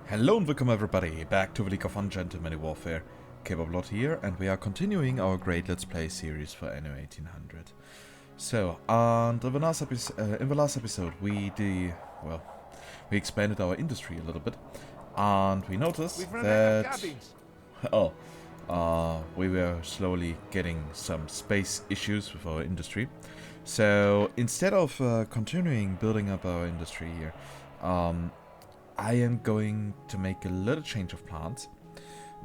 Hello and welcome everybody back to the League of Ungentlemanly Warfare. Kebablord here, and we are continuing our great Let's Play series for Anno 1800. So, and in the last episode we expanded our industry a little bit, and we noticed that we were slowly getting some space issues with our industry. So instead of continuing building up our industry here, I am going to make a little change of plans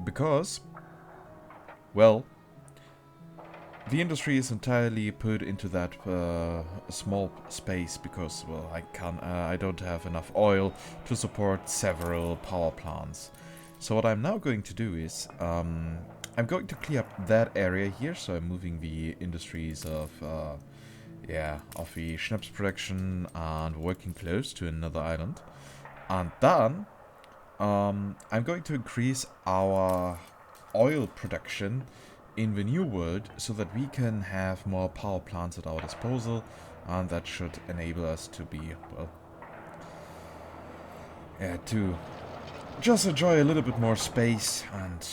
because, well, the industry is entirely put into that small space because, well, I don't have enough oil to support several power plants. So what I'm now going to do is, I'm going to clear up that area here. So I'm moving the industries of the schnapps production and working clothes to another island. And then, I'm going to increase our oil production in the new world so that we can have more power plants at our disposal, and that should enable us to be, well, to just enjoy a little bit more space and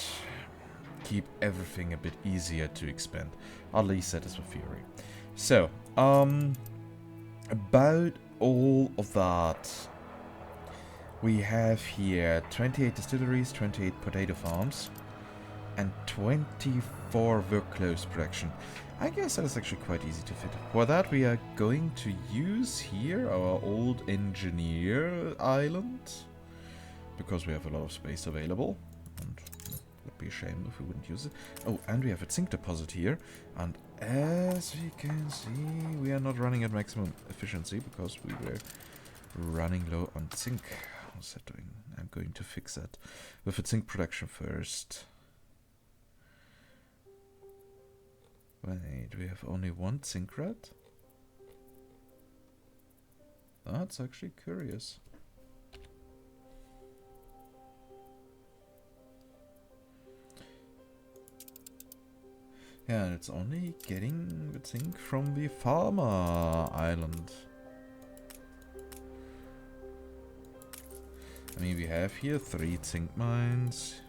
keep everything a bit easier to expand. At least that is the theory. So, about all of that, we have here 28 distilleries, 28 potato farms, and 24 work clothes production. I guess that is actually quite easy to fit. For that we are going to use here our old engineer island, because we have a lot of space available, and it would be a shame if we wouldn't use it. Oh, and we have a zinc deposit here, and as we can see, we are not running at maximum efficiency because we were running low on zinc. How's that doing? I'm going to fix that with the zinc production first. Wait, we have only one zinc rod? That's actually curious. Yeah, and it's only getting the zinc from the farmer island. I mean, we have here 3 zinc mines.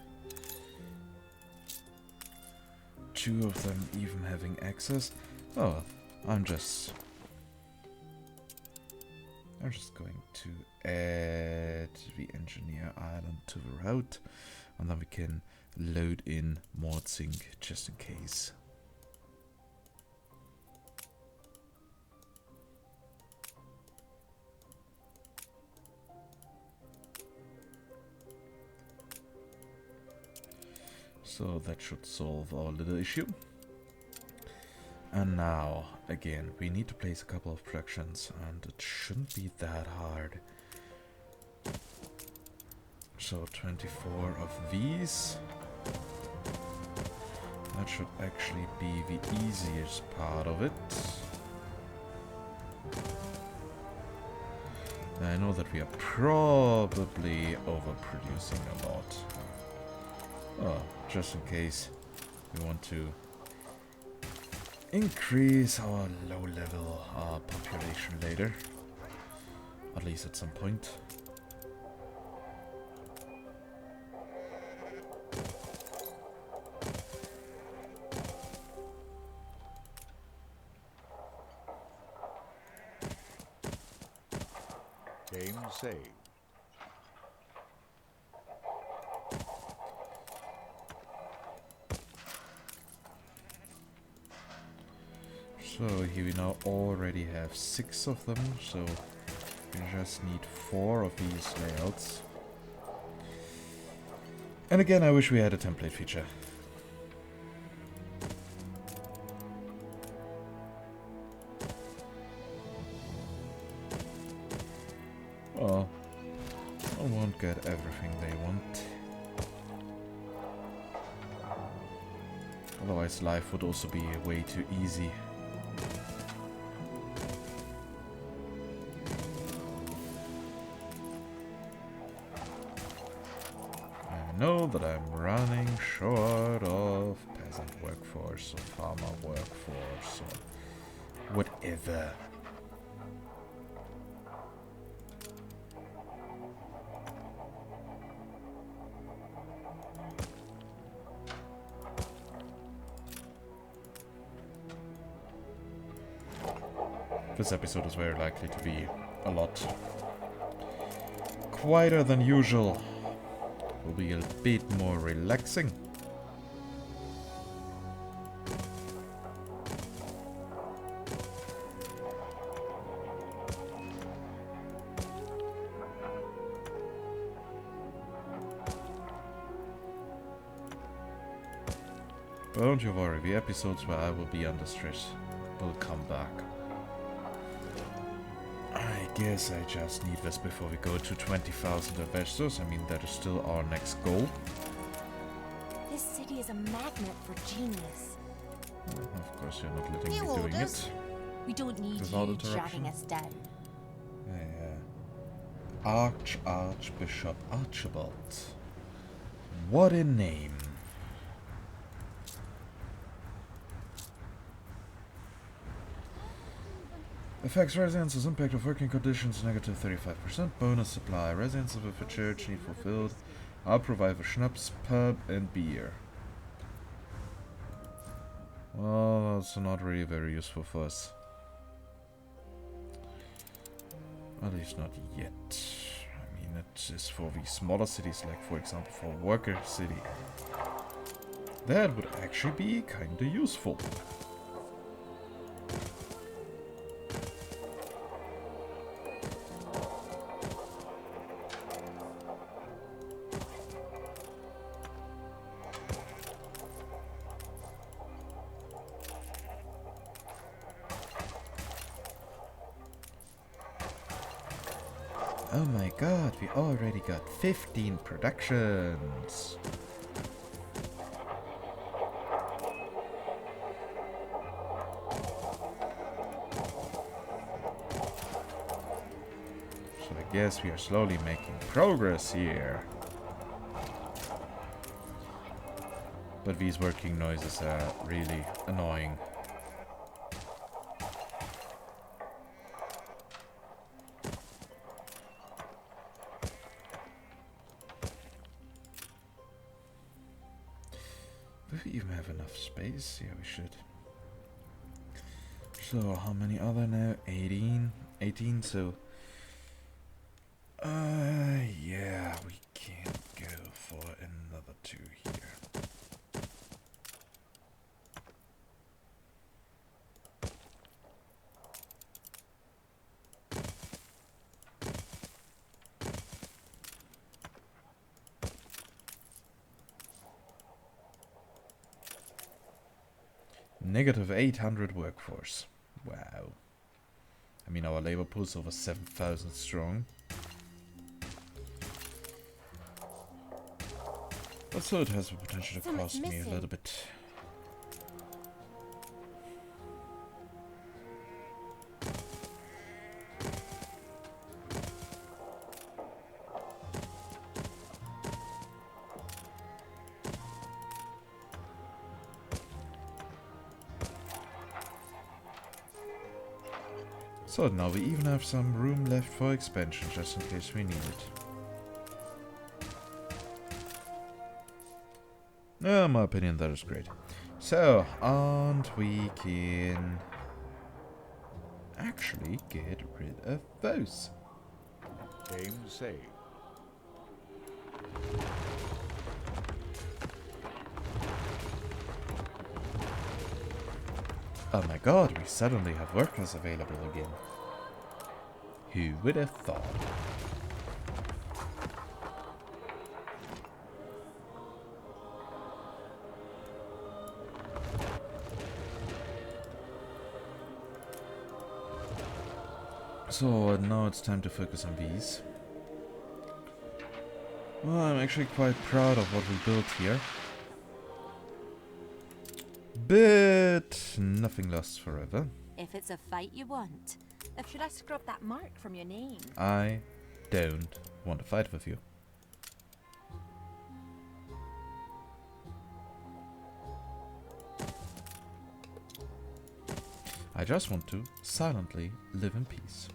2 of them even having access. Oh, I'm just going to add the engineer island to the route, and then we can load in more zinc just in case. So that should solve our little issue. And now, again, we need to place a couple of productions, and it shouldn't be that hard. So 24 of these. That should actually be the easiest part of it. I know that we are probably overproducing a lot. Oh, just in case we want to increase our low-level population later, at least at some point. Game saved. So here we now already have 6 of them, so we just need 4 of these layouts. And again, I wish we had a template feature. Well, I won't get everything they want. Otherwise life would also be way too easy. I know that I'm running short of peasant workforce or farmer workforce or whatever. This episode is very likely to be a lot quieter than usual. Will be a bit more relaxing. But don't you worry, the episodes where I will be under stress will come back. I guess I just need this before we go to 20,000 investors. I mean, that is still our next goal. This city is a magnet for genius. Of course, you're not letting me doing it. We don't need without you dragging us down. Archbishop Archibald. What a name. Affects residents' impact of working conditions negative 35%. Bonus supply. Residents of a church need fulfilled. I'll provide for schnapps, pub, and beer. Well, that's not really very useful for us. At least not yet. I mean, it is for the smaller cities, like for example for Worker City. That would actually be kinda useful. Oh my god, we already got 15 productions. So I guess we are slowly making progress here. But these working noises are really annoying. Do we even have enough space? Yeah, we should. So, how many are there now? 18? 18, so... yeah, we can't go for another 2 here. Negative 800 workforce. Wow. I mean, our labor pool is over 7,000 strong. But so it has the potential to cost me a little bit. So now we even have some room left for expansion, just in case we need it. In my opinion, that is great. So, and we can actually get rid of those. Game saved. Oh my god, we suddenly have workers available again. Who would have thought? So now it's time to focus on these. Well, I'm actually quite proud of what we built here. But nothing lasts forever. If it's a fight you want, should I scrub that mark from your name? I don't want to fight with you. I just want to silently live in peace.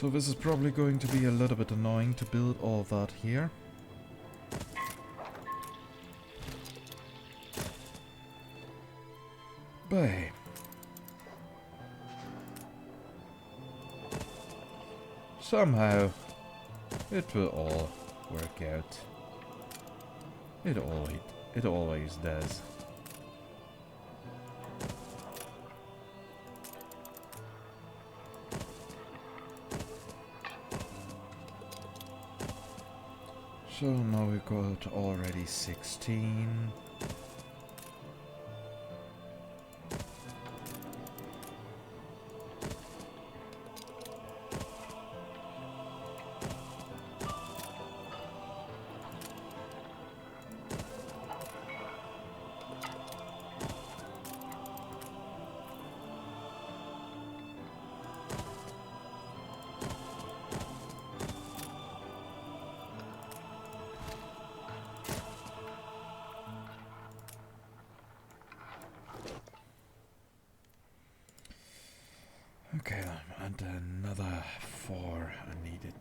So this is probably going to be a little bit annoying to build all that here. But hey. Somehow it will all work out. It always does. So now we got already 16. Okay, and another 4 are needed.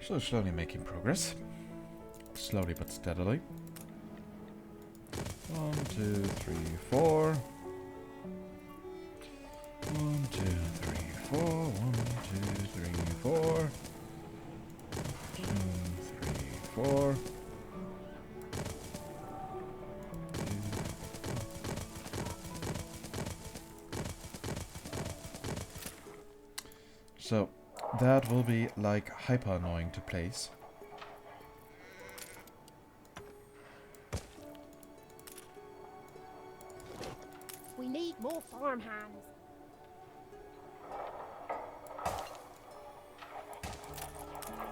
So slowly making progress. Slowly but steadily. 1, 2, 3, 4. 1, 2, 3, 4. 1, 2, 3, 4. 2, 3, 4. So that will be like hyper annoying to place. We need more farm hands.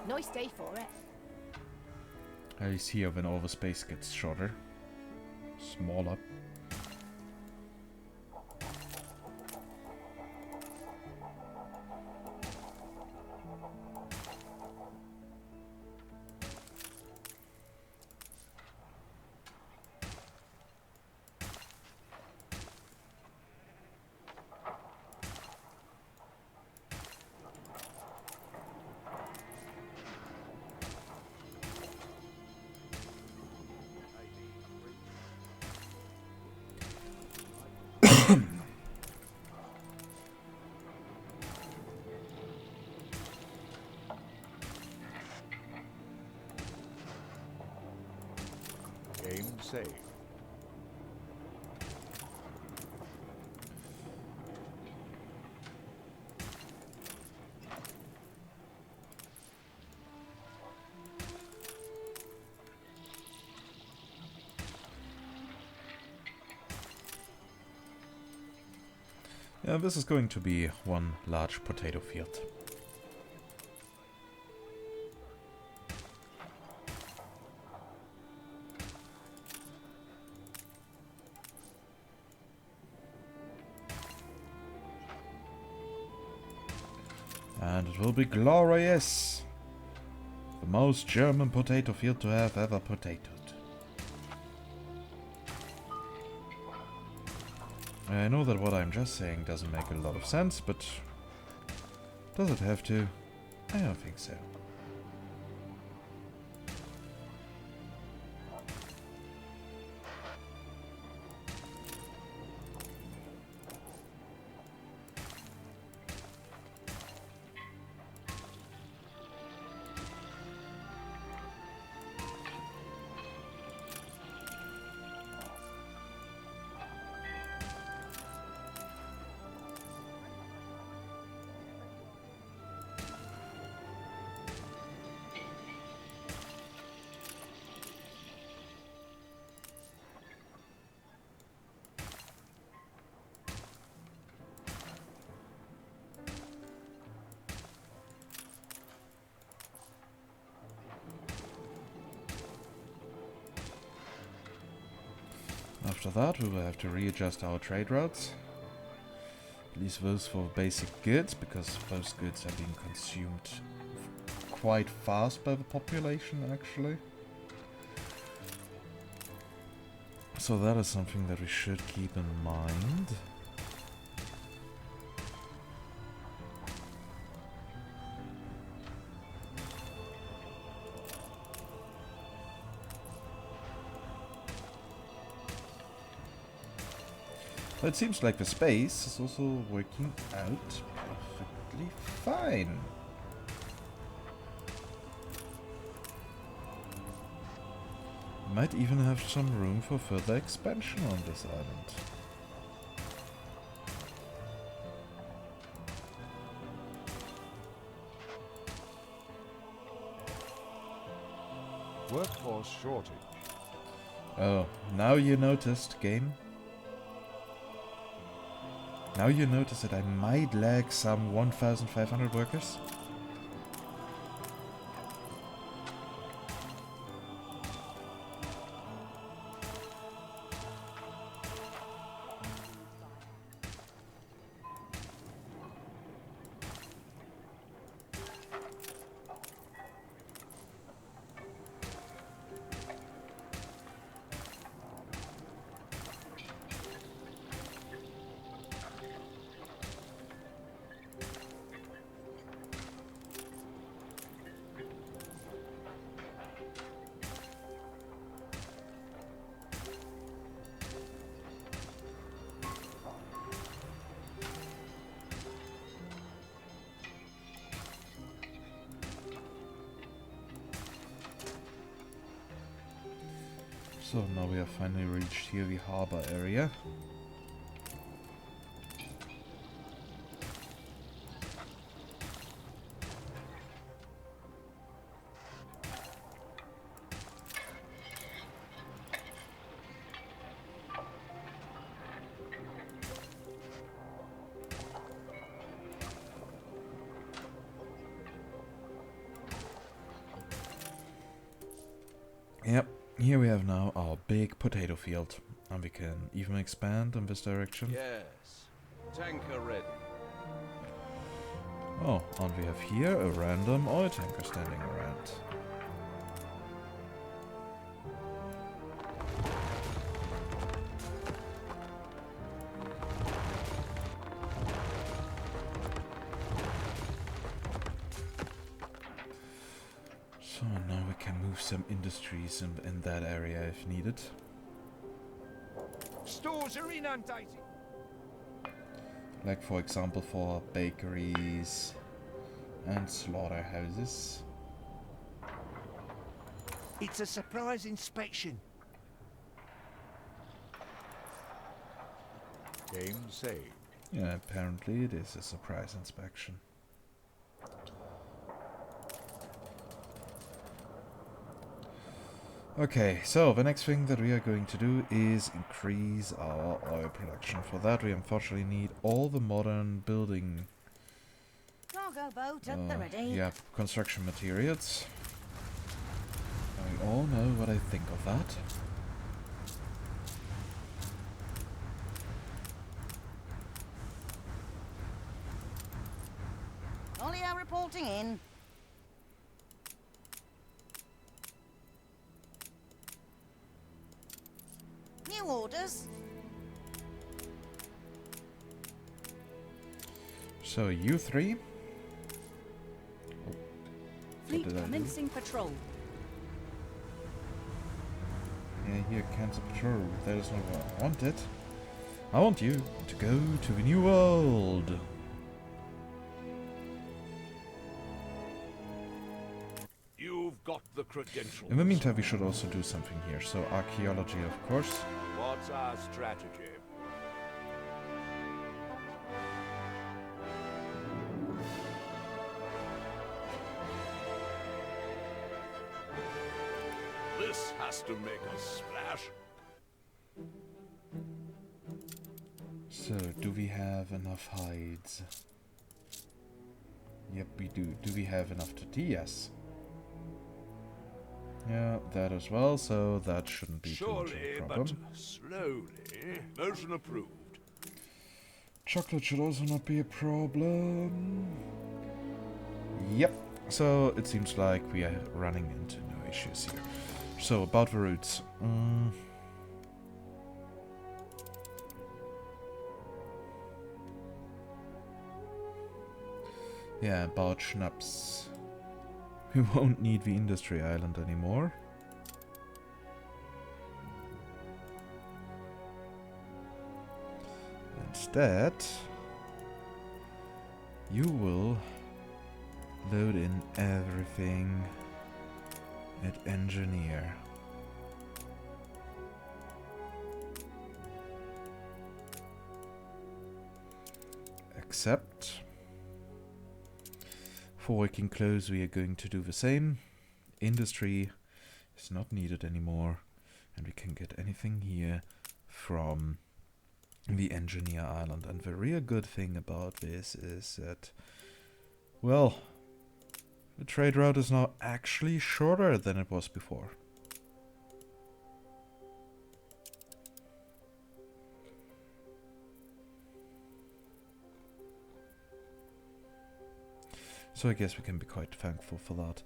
Nice day for it. I see how when all the space gets shorter, smaller. Game saved. Yeah, this is going to be one large potato field. And it will be glorious! The most German potato field to have ever potatoed. I know that what I'm just saying doesn't make a lot of sense, but does it have to? I don't think so. After that, we will have to readjust our trade routes. At least those for basic goods, because those goods are being consumed quite fast by the population, actually. So that is something that we should keep in mind. But it seems like the space is also working out perfectly fine. Might even have some room for further expansion on this island. Workforce shortage. Oh, now you noticed, game? Now you notice that I might lag some 1,500 workers? So now we have finally reached here the harbor area. Yep. Here we have now our big potato field, and we can even expand in this direction. Yes. Tanker ready. Oh, and we have here a random oil tanker standing around. So now we can move some industries in that area if needed. Stores are inundated. Like for example for bakeries and slaughterhouses. It's a surprise inspection. Game saved. Yeah, apparently it is a surprise inspection. Okay, so the next thing that we are going to do is increase our oil production. For that we unfortunately need all the modern building Cargo boat at the ready. yeah, construction materials. We all know what I think of that. Olio reporting in. New orders. So you three. Fleet did I do? commencing patrol. Yeah, here cancel patrol. That is not what I wanted. I want you to go to the new world. You've got the credentials. In the meantime, we should also do something here. So archaeology, of course. What's our strategy? This has to make us splash. So, do we have enough hides? Yep, we do. Do we have enough tortillas? Yeah, that as well, so that shouldn't be too much of Surely, a but problem. slowly. Motion approved. Chocolate should also not be a problem. Yep, so it seems like we are running into no issues here. So, about the routes. Yeah, about schnapps. We won't need the industry island anymore. Instead, you will load in everything at engineer. Except for working clothes, we are going to do the same. Industry is not needed anymore, and we can get anything here from the engineer island. And the real good thing about this is that, well, the trade route is now actually shorter than it was before. So I guess we can be quite thankful for that.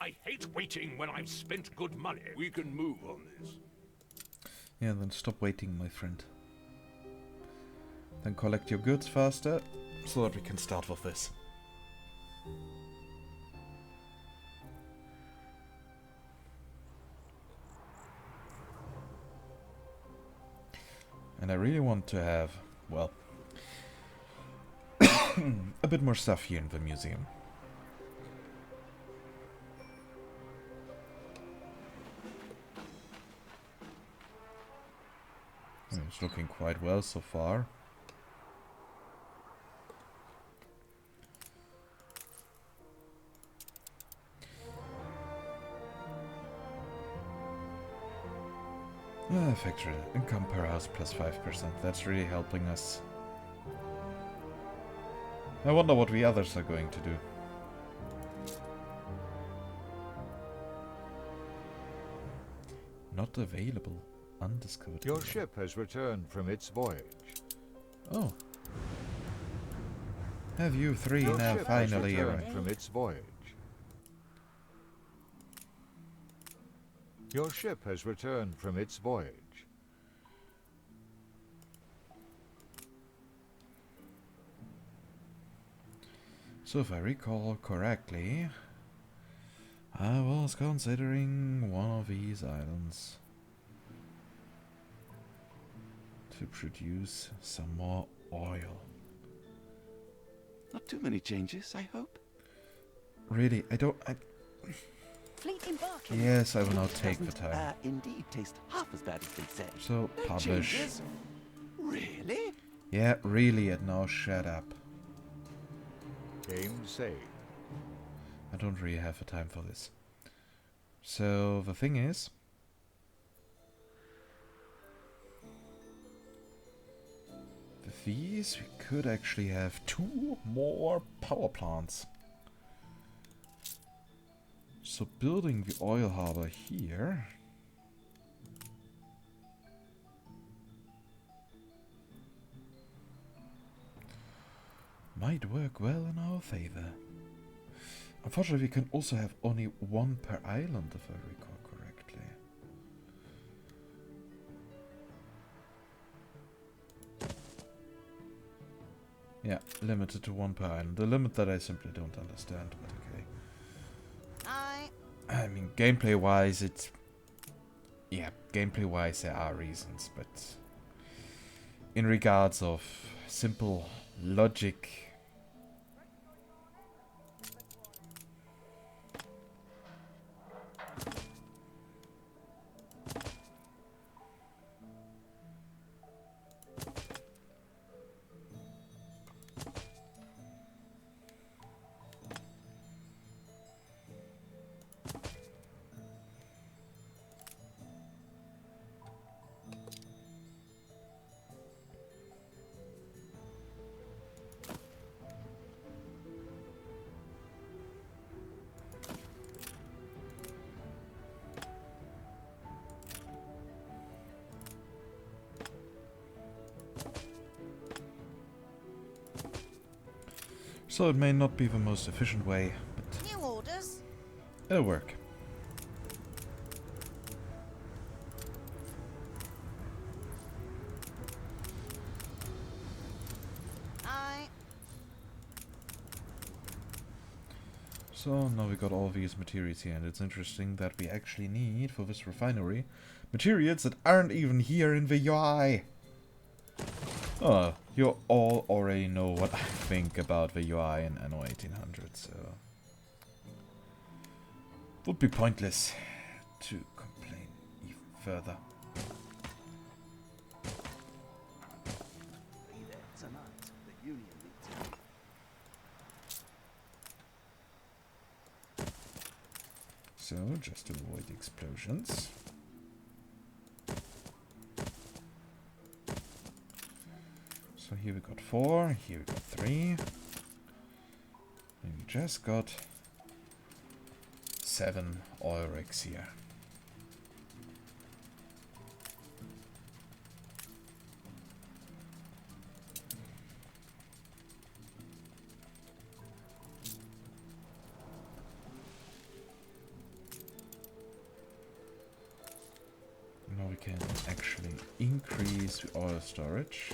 I hate waiting when I've spent good money. We can move on this. Yeah, then stop waiting, my friend. Then collect your goods faster, so that we can start with this. And I really want to have, well, a bit more stuff here in the museum. It's looking quite well so far. Factory income per house plus 5%. That's really helping us. I wonder what the others are going to do. Not available. Undiscovered. Your ship has returned from its voyage. Oh. Have you three Your now ship has finally returned arrived? from its voyage. Your ship has returned from its voyage. So if I recall correctly, I was considering one of these islands to produce some more oil. Not too many changes, I hope. Really, Fleet embarking. Yes, I will now take the Doesn't, time. indeed taste half as bad as they say. So, No publish. changes? Really? Yeah, really, and now shut up. Game saved. I don't really have the time for this. So, the thing is, with these, we could actually have 2 more power plants. So, building the oil harbor here might work well in our favor. Unfortunately, we can also have only 1 per island, if I recall correctly. Yeah, limited to 1 per island. A limit that I simply don't understand, but okay. I mean, gameplay-wise, it's... Yeah, gameplay-wise there are reasons, but... In regards of simple logic... So it may not be the most efficient way, but New orders. it'll work. Aye. So now we got all these materials here, and it's interesting that we actually need for this refinery materials that aren't even here in the UI. Oh, you all already know what I think about the UI in Anno 1800, so it would be pointless to complain even further. Be there tonight. The Union meeting. So, just to avoid explosions. So here we got 4, here we got 3. And we just got 7 oil rigs here. Now we can actually increase the oil storage.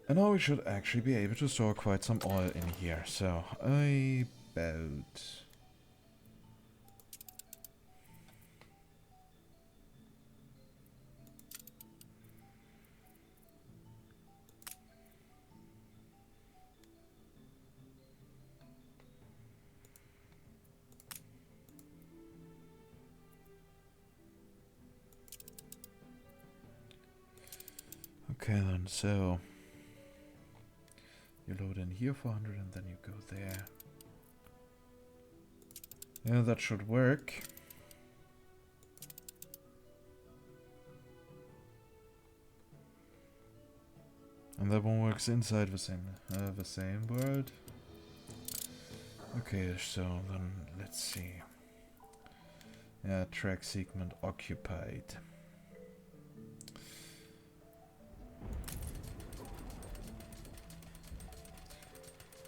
And now we should actually be able to store quite some oil in here. So, about... Okay then, so... You load in here 400 and then you go there. Yeah, that should work. And that one works inside the same world. Okay, so then let's see. Yeah, track segment occupied.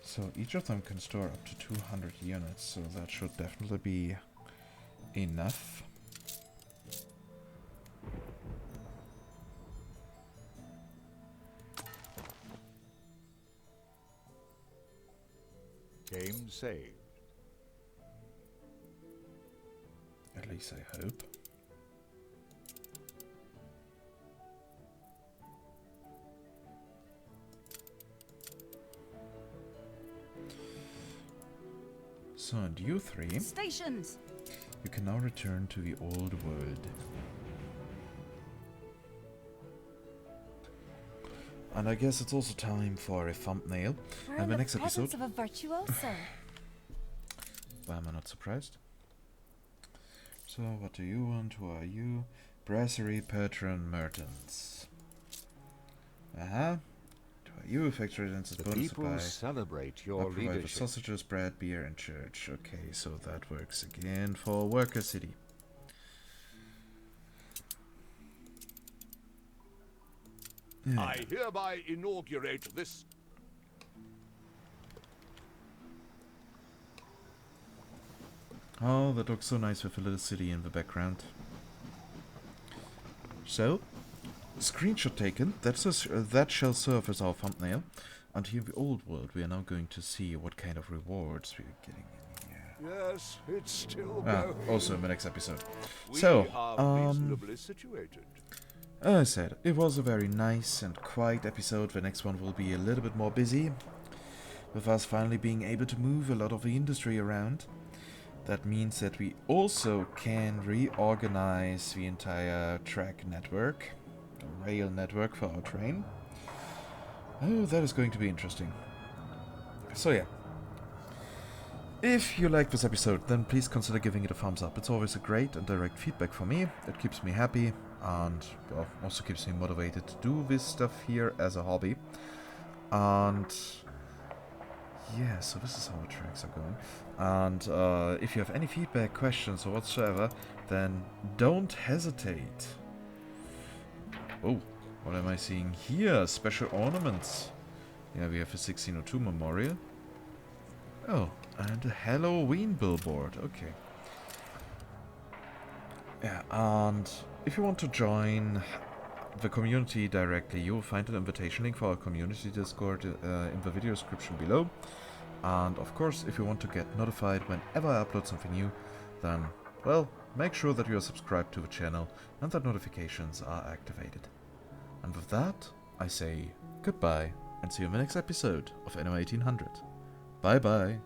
So each of them can store up to 200 units, so that should definitely be enough. Game saved. At least I hope. So, and you three, Stations. you can now return to the old world. And I guess it's also time for a thumbnail. We're And in the the next presence episode, of a virtuoso. why am I not surprised? So, what do you want? Who are you? Brasserie Patron Mertens. Uh-huh. Who are you? Factory Dances The bonus people supply. celebrate I your provide the leadership. sausages, bread, beer, and church. Okay, so that works again for Worker City. Yeah. I hereby inaugurate this. Oh, that looks so nice with a little city in the background. So, screenshot taken. That shall serve as our thumbnail. And here in the old world, we are now going to see what kind of rewards we are getting in here. Yes, it's still Ah, going. also in the next episode. We So, are reasonably situated. as I said, it was a very nice and quiet episode. The next one will be a little bit more busy, with us finally being able to move a lot of the industry around. That means that we also can reorganize the entire track network, the rail network for our train. Oh, that is going to be interesting. So yeah. If you like this episode, then please consider giving it a thumbs up. It's always a great and direct feedback for me. It keeps me happy and, well, also keeps me motivated to do this stuff here as a hobby. And yeah, so this is how the tracks are going. And if you have any feedback, questions, or whatsoever, then don't hesitate. Oh, what am I seeing here? Special ornaments. Yeah, we have a 1602 memorial. Oh, and a Halloween billboard. Okay. Yeah, and if you want to join the community directly, you will find an invitation link for our community Discord in the video description below. And of course, if you want to get notified whenever I upload something new, then, well, make sure that you are subscribed to the channel and that notifications are activated. And with that, I say goodbye and see you in the next episode of Anno 1800. Bye bye.